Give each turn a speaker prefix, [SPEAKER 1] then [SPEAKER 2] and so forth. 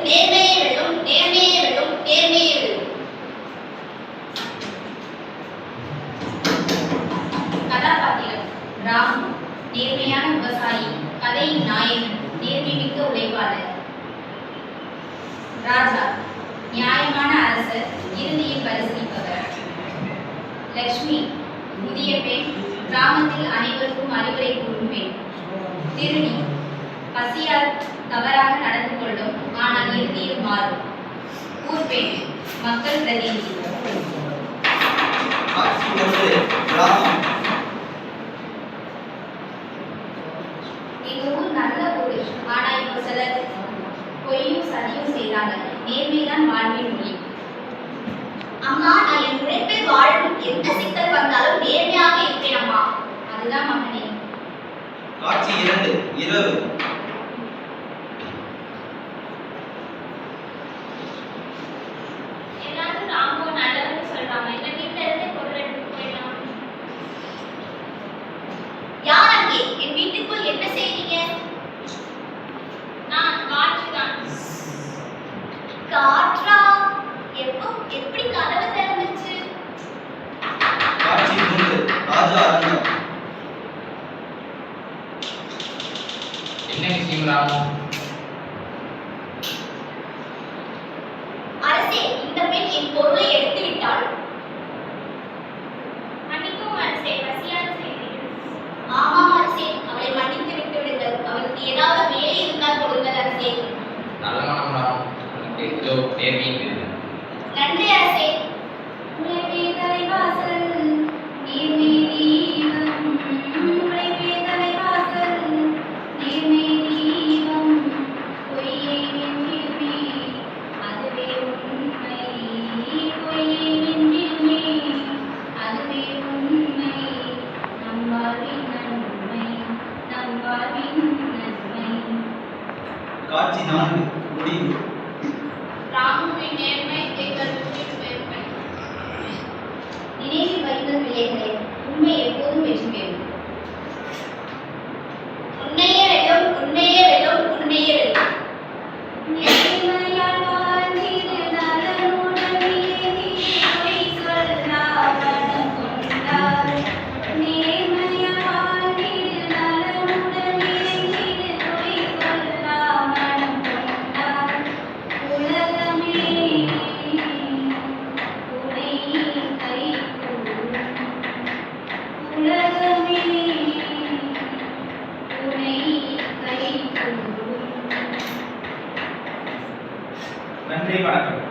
[SPEAKER 1] நேர்மையே வெல்லும், நேர்மையே வெல்லும், நேர்மையே வெல்லும். கதாபாத்திரம் ராமு, நேர்மையான விவசாயி, கதையின் நாயகன், நேர்மைமிக்க உழைப்பாளர். ராஜா, நியாயமான அரசர், இறுதியில் பரிசீலிப்பவர். லட்சுமி, புதிய பெண், கிராமத்தில் அனைவருக்கும் அறிவுரை கூறும் பெண். திருடி, பசியால் தவறாக நடந்து கொள்ளும், ஆனால் இறுதியில் மாறும். ஊர்பெண், மக்கள் பிரதிநிதி. எங்க ஊர் நல்ல ஊர், ஆனா இப்போ சிலர் பொய்யும் சதியும் செய்றாங்க. நேர்மைதான் வாழ்வின் மொழி. அம்மா, நான் என் உழைப்பில் வாழும் எந்த சிக்கல் வந்தாலும் நேர்மையாக இருப்பேன் அம்மா. அதுதான் மகனே.
[SPEAKER 2] காட்சி 2 இரவு.
[SPEAKER 1] எல்லாரும் ராமோ நல்லவன்னு சொல்றாங்க. இந்த வீட்டுல இருந்து பொருள் எடுத்து போயிடலாம். யார் அங்கே? என் வீட்டுக்குள் என்ன செய்றீங்க? நான் காற்றுதான். காற்றா? எப்போ எப்படி கதவு திறந்துச்சு?
[SPEAKER 2] காட்சி 3 ராஜா அரங்கம்.
[SPEAKER 3] என்ன விஷயம் ராமு?
[SPEAKER 1] அரசே, இந்த பெண் என் பொருளை எடுத்து விட்டாள். மன்னிக்கவும் அரசே, பசியால் செய்தேன். ஆமாம் அரசே, அவளை மன்னித்து விட்டு விடுங்கள். அவளுக்கு ஏதாவது வேலை இருந்தால் கொடுங்கள் அரசே.
[SPEAKER 3] நல்ல மனம் ராமு, உனக்கு ஏதோ நேர்மையும் தெரியும்.
[SPEAKER 1] நன்றி அரசே. உழைப்பே தலைவாசல், நேர்மை தீபம். உழைப்பே தலைவாசல், நேர்மை தீபம். பொய்யை வென்றிடுமே, அதுவே உண்மை. பொய்யை வென்றிடுமே, அதுவே உண்மை. நம் வாழ்வின் நன்மை, நம் வாழ்வின் நன்மை.
[SPEAKER 2] காட்சி 4 முடிவு.
[SPEAKER 1] ராமுவின் நேர்மை எங்கள் ஊரின் பெருமை. நினைவில் வைங்கள் பிள்ளைகளே, உண்மை எப்போதும் வெற்றி பெறும். உண்மையே வெல்லும், உண்மையே வெல்லும், உண்மையே வெல்லும். நேர்மையால் வாழ்ந்திடு நலனுடன் நீதி, பொய் சொல்லா மனம் கொண்டார். நேர்மையால் வாழ்ந்திடு நலனுடன் நீதி, பொய் சொல்லா மனம் கொண்டார். உலகமே உனை கைகூடும். உலகமே உனை கைகூடும்.
[SPEAKER 2] நன்றி, வணக்கம்.